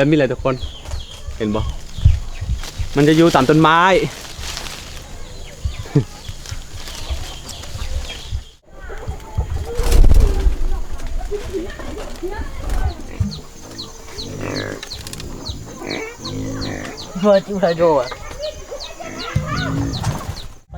แล้วมีอะไรทุกคนเห็นบ่มันจะอยู่ตามต้นไม้เฮ้ยจิ้มไฮโดรอ่ะไป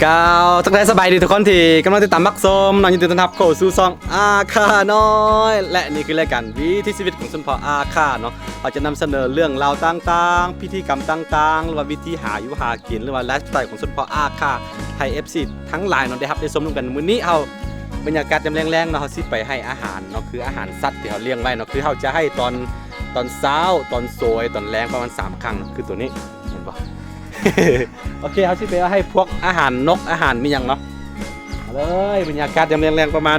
กาวทักทายสบายดีทุกคนที่กำลังติดตามมักส้มน้องยินดีต้อนรับเข้าสู่ช่องอาคาน้อยและนี่คือรายการวิถีชีวิตของชนเผ่าอาคาเนาะเราจะนำเสนอเรื่องราวต่างๆพิธีกรรมต่างๆหรือว่าวิธีหาอยู่หากินหรือว่าไลฟ์สไตล์ของชนเผ่าอาคาไทย FC ทั้งหลายเนาะได้รับได้ชมกันมื้อนี้เอาบรรยากาศจำแรงๆเนาะเฮาสิไปให้อาหารเนาะคืออาหารสัตว์ที่เขาเลี้ยงไว้เนาะคือเฮาจะให้ตอนเช้าตอนโซยตอนแรงประมาณ3ครั้งคือตัวนี้เห็นบ่ โอเคเขาสิไปให้พวกอาหารนกอาหารมีอย่างเนาะมาเลยบรรยากาศยามแรงๆประมาณ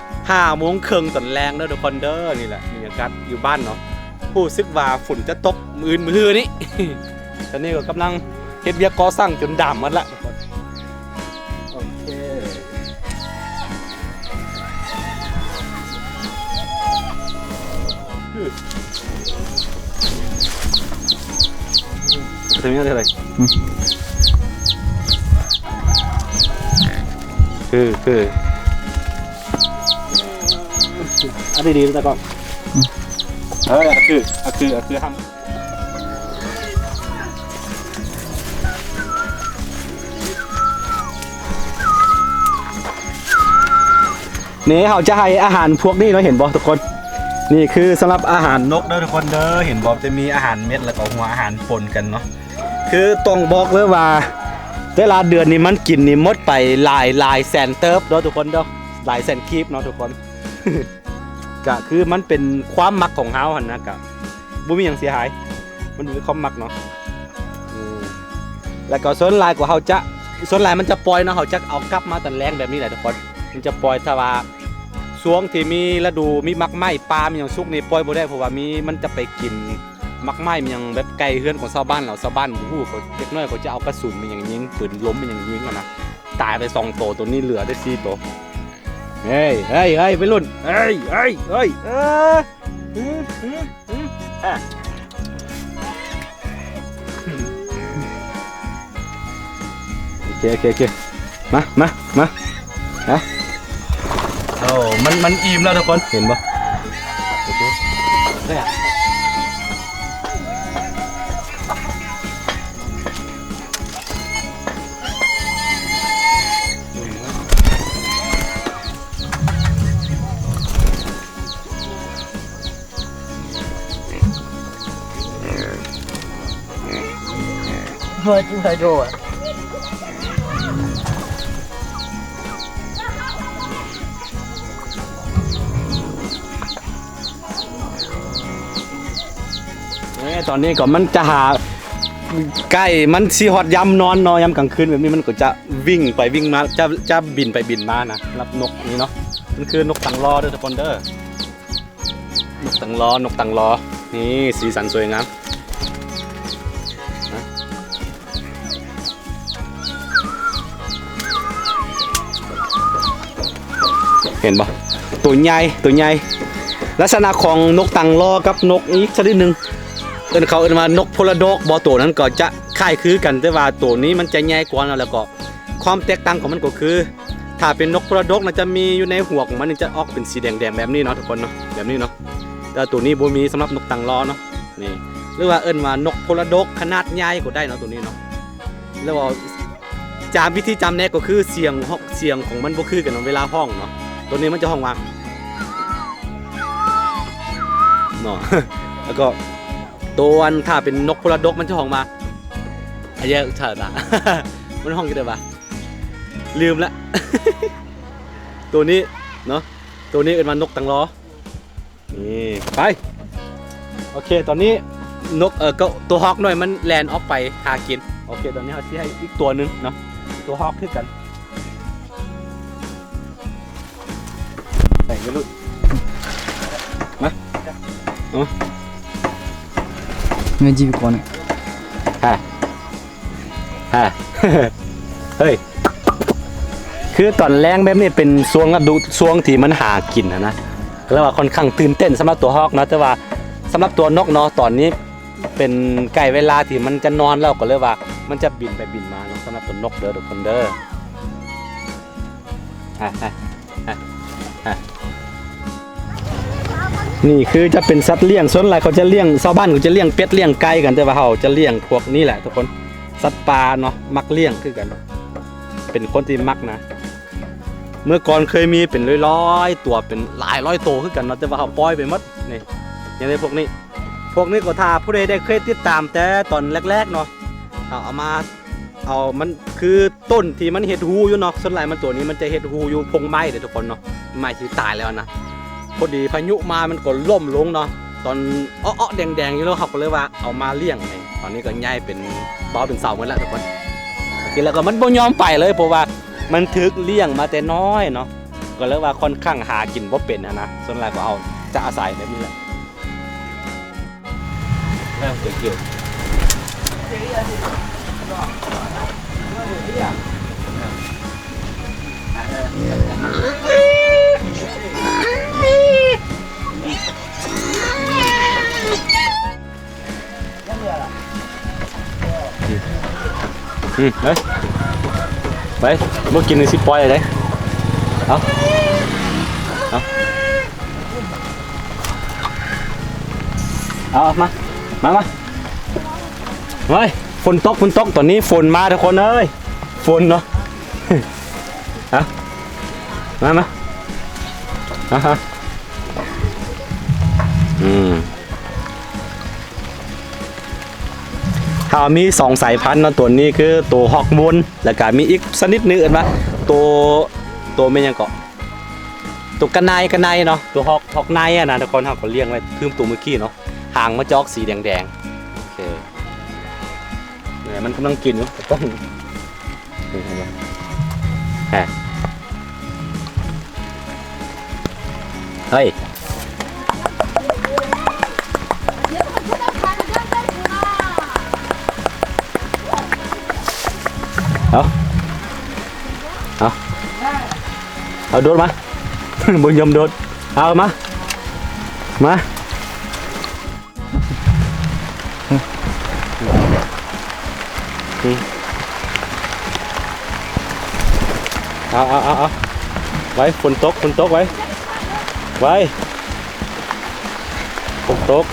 5 โมงครึ่งตอนแรงเด้อทุกคนเด้อนี่แหละบรรยากาศอยู่บ้านเนาะผู้ซึกว่าฝุ่นจะตกมือนี้ ตอนนี้ก็กำลังเฮ็ดเวียกก่อสร้างจนดำหมดละทุกคนโอเคถึงนี่อะไรคืออันนี้ดีแล้วก็คือทำนี่เขาจะให้อาหารพวกนี้เราเห็นบ่ทุกคนนี่คือสำหรับอาหารนกเด้อทุกคนเด้อเห็นบ่จะมีอาหารเม็ดแล้วก็หัวอาหารปนกันเนาะคือต้องบอกเลยว่าเวลาเดือนนี้มันกินนี่หมดไปหลายแสนเติบเนาะทุกคนเด้อหลายแสนคีบเนาะทุกคน ก็คือมันเป็นความมักของเฮาหั่นนะกะบ่มีหยังเสียหายมันเป็นความมักเนาะแล้วก็ส่วนหลายกว่าเฮาจะส่วนหลายมันจะปล่อยเนาะเฮาจะเอากลับมาตอนแรงแบบนี้แหละทุกคนมันจะปล่อยถ้าว่าช่วงที่มีฤดูมีมักไหม้ปลามีหยังสุกนี่ปล่อยบ่ได้เพราะว่ามันจะไปกินมักไหม้มีหยังแบบไกลเฮือนของชาวบ้านเราชาวบ้านฮู้เขาเด็กน้อยเขาจะเอากระสุนมีหยังยิงปืนล้มมีหยังยิงกันนะตายไป2 ตัวนี้เหลือได้4 ตัวเฮ้ยไปรุ่นเฮ้ยโอเคมาฮะโอ้มันอิ่มแล้วทุกคนเห็นปะโอเคได้อะเฮ้ยจิ้มไฮโดรอ่ะตอนนี้ก็มันจะหาใกล้มันซีฮอตยำนอนยำกลางคืนแบบนี้มันก็จะวิ่งไปวิ่งมาจะบินไปบินมานะรับนกนี้เนาะมันคือนกตังรอเด้อทุกคนเด้อนกตังรอนี่สีสันสวยงามเห็นปะตัวใหญ่ลักษณะของนกตังรอกับนกอีกชนิดหนึ่งเขาเอิ้นว่านกพลดกบอตัวนั้นก็จะคล้ายคือกันแต่ว่าตัวนี้มันจะใหญ่กว่าแล้วก็ความแตกต่างของมันก็คือถ้าเป็นนกพลดกมันจะมีอยู่ในหัวของมันจะออกเป็นสีแดงแบบนี้เนาะทุกคนเนาะแบบนี้เนาะแต่ตัวนี้บ่มีสำหรับนกตังรอเนาะนี่หรือว่าเอิ้นว่านกพลดกขนาดใหญ่ก็ได้เนาะตัวนี้เนาะแล้วว่าจำวิธีจำแน่ก็คือเสียงของมันบ่คือกันเวลาห้องเนาะตัวนี้มันจะห้องว่าเนาะ แล้วก็ตัวถ้าเป็นนกพลดกมันจะห้องมาอะไรเยอะเฉิดอ่ะ มันห้องกี่เดือนปะลืมละ ตัวนี้เนาะตัวนี้เป็นนกตังรอนี่ไปโอเคตอนนี้นกก็ตัวฮอกหน่อยมันแลนออฟไปหากินโอเคตอนนี้เขาที่ให้อีกตัวนึงเนาะตัวฮอกขึ้นกันใส่ไม่รู้มาเงินจีบก่อนฮะเฮ้ย คือตอนแรงแบบนี้เป็นช่วงฤดูช่วงที่มันหากินนะแล้วว่าค่อนข้างตื่นเต้นสำหรับตัวฮอกเนาะแต่ว่าสำหรับตัวนกเนาะตอนนี้เป็นใกล้เวลาที่มันจะนอนแล้วก็เลยว่ามันจะบินไปบินมาเนาะสำหรับตัวนกเด้อทุกคนเด้อนี่คือจะเป็นสัตว์เลี้ยงส่วนใหญ่เขาจะเลี้ยงชาวบ้านเขาจะเลี้ยงเป็ดเลี้ยงไก่กันแต่ว่าเขาจะเลี้ยงพวกนี้แหละทุกคนสัตว์ป่าเนาะมักเลี้ยงคือกันเป็นคนที่มักนะเมื่อก่อนเคยมีเป็นร้อยๆตัวเป็นหลายร้อยตัวคือกันเนาะแต่ว่าเขาปล่อยไปหมดนี่อย่างในพวกนี้ก็ถ้าผู้ใดได้เคยติดตามแต่ตอนแรกๆเนาะเอามันคือต้นที่มันเห็ดหูอยู่เนาะส่วนใหญ่มันตัวนี้มันจะเห็ดหูอยู่พงไม้เด้อทุกคนเนาะไม้ที่ตายแล้วนะพอดีพายุมามันก็ล่มลงเนาะตอนอ้อแดงๆอยู่แล้วเขาก็เลยว่าเอามาเลี้ยงนี่ตอนนี้ก็ใหญ่เป็นเบาเป็นเสาหมดแล้วทุกคนทีแล้วก็มันบ่ยอมไปเลยเพราะว่ามันถึกเลี้ยงมาแต่น้อยเนาะก็เลยว่าค่อนข้างหากินบ่เป็นนะส่วนใหญ่ก็เอาจะอาศัยแบบนี้แหละแล้วเกี่ยวเฮ้ยไปเมื่อกินในซิปปอยอะไรเอามาเฮ้ยฝนตกตอนนี้ฝนมาทุกคนเอ้ยฝนเนาะมาถ้ามี2 สายพันธุ์เนาะตัวนี้คือตัวฮอกมูนแล้วก็มีอีกชนิดนึงว่าตัวไม่ยังเกาะตัวกระไนเนาะตัวฮอกไนอะนะทุกคนเขาก็เลี้ยงไว้คือตัวเมื่อกี้เนาะหางมาจอกสีแดงโอเคเนี่ยมันกำลังกินอยู่ต้องเฮ้ยเอาโดดมา บนยมโดดเอามาเอาไว้ฝนตกไว้ฝนตก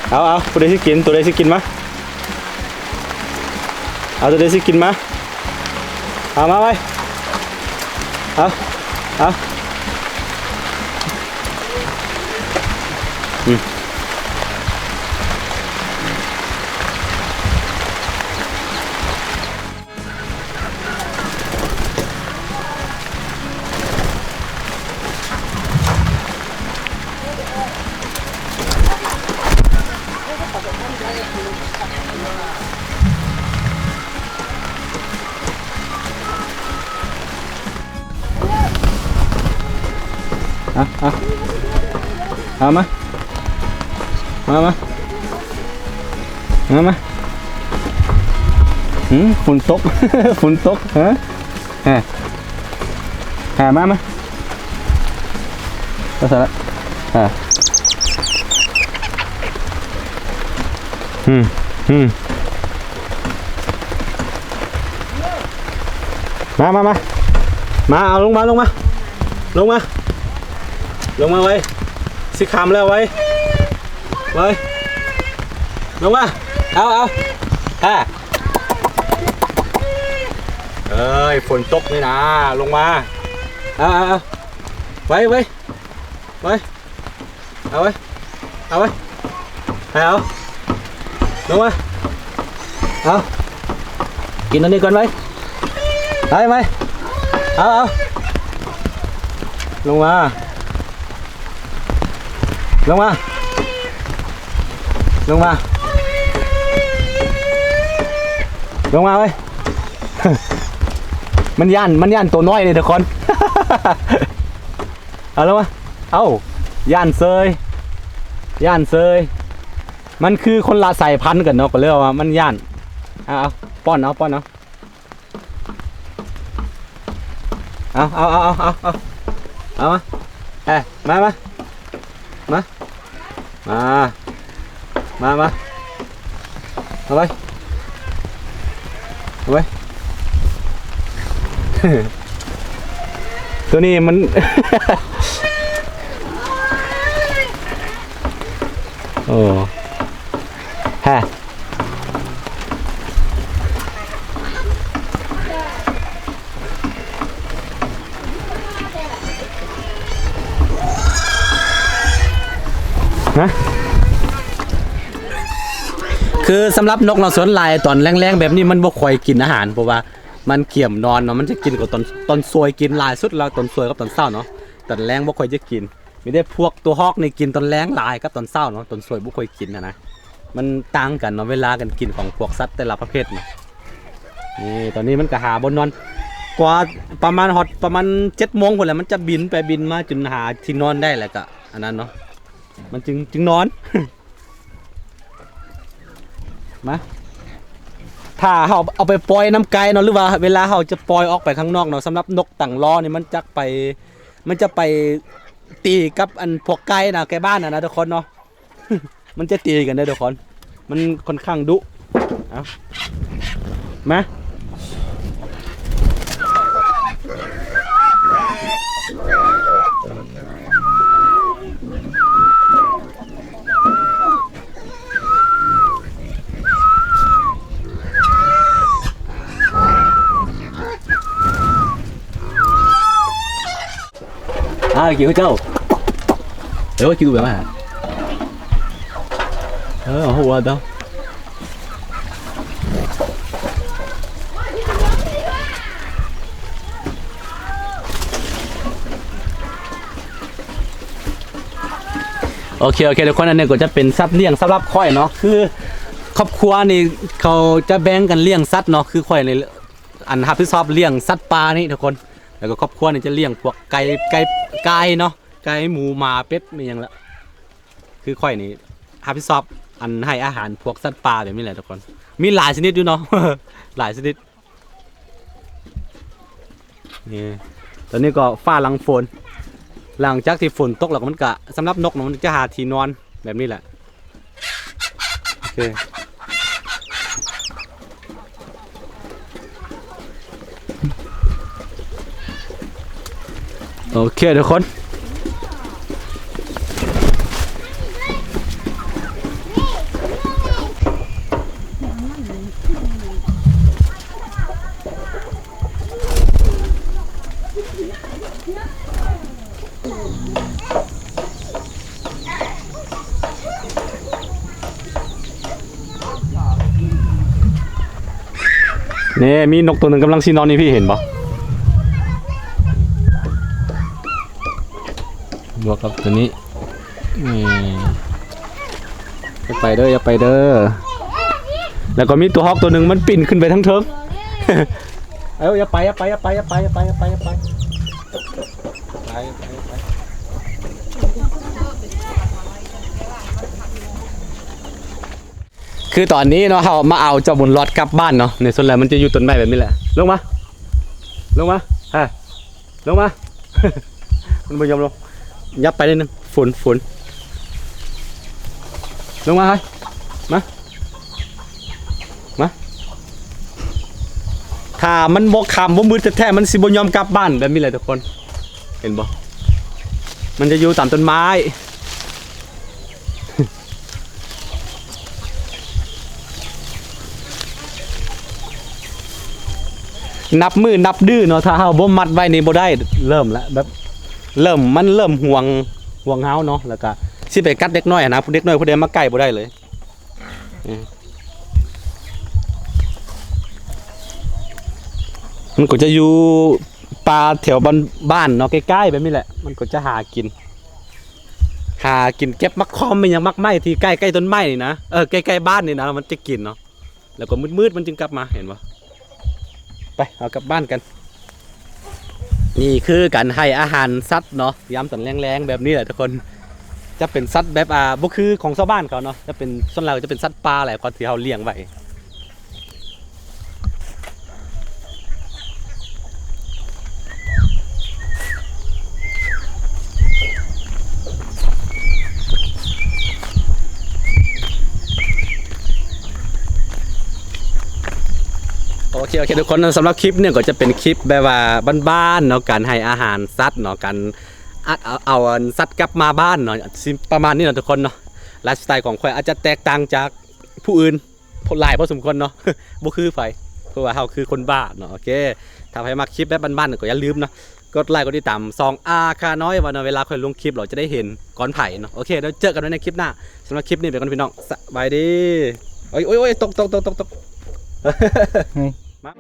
เอาตัวใดสิกินมาเอาตัวใดสิกินมาเอามาไว้เอามาฝนตกฮะมาก็เสร็จแล้วมาเอาลงมาไว้สิคำแล้วไว้ลงมาเอาเอ้ยฝนตกนี่นะลงมาเอาไว้เอาลงมาเอากินอันนี้ก่อนไว้ไปเอาลงมาไว้ มันย่านตัวน้อยเลยทุกคน เอาแล้ววะย่านเซยมันคือคนละสายพันธุ์กันเนาะก็เรียกว่ามันย่านป้อนเอา เอามาเอ้ยมามาเอาไปตัวนี้มัน โอ้ฮะนะคือสำหรับนกนอนสวนลายตอนแรงๆแบบนี้มันบ่ค่อยกินอาหารเพราะว่ามันเกี่ยมนอนเนาะมันจะกินกับตอนซวยกินลายสุดแล้วตอนซวยกับตอนเศร้าเนาะตอนแรงบ่ค่อยจะกินมีได้พวกตัวฮอกนี่กินตอนแรงลายกับตอนเศร้าเนาะตอนซวยบ่ค่อยกินนะมันต่างกันเนาะเวลากันกินของพวกสัตว์แต่ละประเภทนี่ตอนนี้มันก็หาบนนอนกว่าประมาณประมาณ7 โมงพุ่นแหละมันจะบินไปบินมาจนหาที่นอนได้แหละก็อันนั้นเนาะมันจึงนอน มาถ้าเราเอาไปปล่อยน้ำไก่เนาะหรือว่าเวลาเราจะปล่อยออกไปข้างนอกเนาะสำหรับนกต่างล้อนี่มันจะไปตีกับอันพวกไก่นะไก่บ้านนะทุกคนเนาะ มันจะตีกันได้ทุกคนมันค่อนข้างดุเอามาkiểu châu để chưa vậy mà không quên đâuโอเคทุกคนอันนี้ก็จะเป็นสัตว์เลี้ยงสำหรับค่อยเนาะคือครอบครัวนี่เขาจะแบ่งกันเลี้ยงสัตว์เนาะคือค่อยในอันรับผิดชอบเลี้ยงสัตว์ป่านี่ทุกคนแล้วก็ครอบครัวนี่จะเลี้ยงพวกไก่เนาะไก่หมูหมาเป็ดมีอย่างละคือค่อยนี่รับผิดชอบอันให้อาหารพวกสัตว์ป่าแบบนี้แหละทุกคนมีหลายชนิดด้วยเนาะ หลายชนิดนี่ตอนนี้ก็ฟ้าหลังฝนหลังจากที่ฝนตกแล้วมันก็สำหรับนกมันจะหาที่นอนแบบนี้แหละโอเคโอเคทุกคนนี่มีนกตัวหนึ่งกำลังซีนอนนี่พี่เห็นปะบวกกับตัวนี้อย่าไปเด้อแล้วก็มีตัวฮอกตัวหนึ่งมันปิ่นขึ้นไปทั้งเทิง อย่าไปคือตอนนี้เนาะเรามาเอาเจ้าบุญรอดกลับบ้านเนาะในส่วนแรกมันจะอยู่ต้นไม้แบบนี้แหละลงมาลงมา มันไม่ยอมลงยับไปนิดนึงฝุ่นลงมาให้มาถ้ามันบกคำว่ามืดแท้ๆมันสิบยอมกลับบ้านแบบนี้เลยทุกคนเห็นบ่มันจะอยู่ตามต้นไม้นับมือนับดื้อเนาะถ้าเฮาบ่มัดไว้นี่บ่ได้เริ่มแล้วแบบมันเริ่มห่วงเฮาเนาะแล้วก็สิไปกัดเด็กน้อยนะเด็กน้อยผู้ใดมาใกล้บ่ได้เลยมันก็จะอยู่ป่าแถวบ้านเนาะใกล้ๆแบบนี้แหละมันก็จะหากินเก็บมักคอมมันยังมักไม้ที่ใกล้ต้นไม้นี่นะใกล้ๆบ้านนี่นะมันจะกินเนาะแล้วก็มืดๆมันจึงกลับมาเห็นบ่ไปเอากลับบ้านกันนี่คือการให้อาหารสัตว์เนาะยามตอนแรงๆแบบนี้แหละทุกคนจะเป็นสัตว์แบบบ่คือของชาวบ้านเขาเนาะจะเป็นส่วนใหญ่จะเป็นสัตว์ป่าแหละก่อนที่เขาเลี้ยงไว้ โอเคทุกคนสำหรับคลิปเนี่ยก็จะเป็นคลิปแบบว่าบ้านๆเนาะการให้อาหารสัตว์เนาะการเอาสัตว์กลับมาบ้านเนาะประมาณนี้เนาะทุกคนเนาะไลฟ์สไตล์ของข่อยอาจจะแตกต่างจากผู้อื่นหลายพอสมควรเนาะ บ่คือไฟเพราะว่าเฮาคือคนบ้าเนาะโอเคถ้าใครมาคลิปแบบบ้านๆก็อย่าลืมเนาะกดไลค์กดติดตามซองค่าน้อยว่าเนาะเวลาข่อยลงคลิปเราจะได้เห็นก่อนไผเนาะโอเคเดี๋ยวเจอกันในคลิปหน้าสำหรับคลิปนี้ไปก่อนพี่น้องสบายดีโอ้ยตก เฮ้ย มา